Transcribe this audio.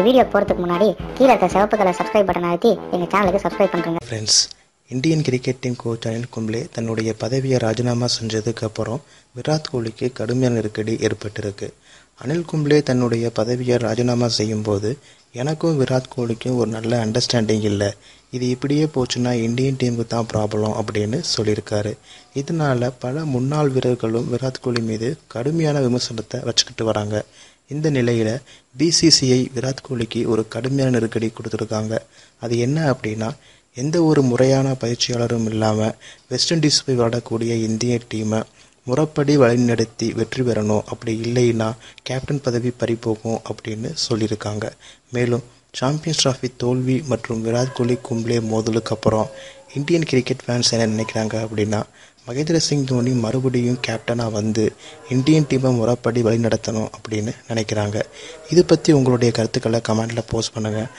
Video போகிறதுக்கு முன்னாடி கீழே இருக்க சிவப்பு கலர் சப்ஸ்கிரைப் பட்டன் அழுத்தி எங்கள் சேனலுக்கு சப்ஸ்கிரைப் பண்ணுறேங்க. Friends, Indian cricket team coach Anil Kumble தன்னுடைய பதவியை ராஜினாமா செஞ்சதுக்கு அப்புறம் விராட் கோலிக்கு கடுமையான நெருக்கடி ஏற்பட்டிருக்கு. அனில் கும்ப்ளே தன்னுடைய பதவியை ராஜினாமா செய்யும்போது எனக்கும் விராட் கோலிக்கும் ஒரு நல்ல அண்டர்ஸ்டாண்டிங் இல்லை, இது இப்படியே போச்சுன்னா இந்தியன் டீமுக்கு தான் ப்ராப்ளம் அப்படின்னு சொல்லியிருக்காரு. இதனால பல முன்னாள் வீரர்களும் விராட் கோலி மீது கடுமையான விமர்சனத்தை வச்சுக்கிட்டு வராங்க. இந்த நிலையில் பிசிசிஐ விராட் கோலிக்கு ஒரு கடுமையான நெருக்கடி கொடுத்துருக்காங்க. அது என்ன அப்படின்னா, எந்த ஒரு முறையான பயிற்சியாளரும் இல்லாமல் வெஸ்ட் இண்டீஸ் போய் விளையாடக்கூடிய இந்திய டீமை முறைப்படி வழிநடத்தி வெற்றி பெறணும், அப்படி இல்லைன்னா கேப்டன் பதவி பறிபோகும் அப்படின்னு சொல்லியிருக்காங்க. மேலும் சாம்பியன்ஸ் டிராஃபி தோல்வி மற்றும் விராட் கோலி கும்ப்ளே மோதலுக்கு அப்புறம் இந்தியன் கிரிக்கெட் ஃபேன்ஸ் என்ன நினைக்கிறாங்க அப்படின்னா, மகேந்திர சிங் தோனி மறுபடியும் கேப்டனாக வந்து இந்தியன் டீமை முறைப்படி வழி நடத்தணும் அப்படின்னு நினைக்கிறாங்க. இது பற்றி உங்களுடைய கருத்துக்களை கமெண்டில் போஸ்ட் பண்ணுங்கள்.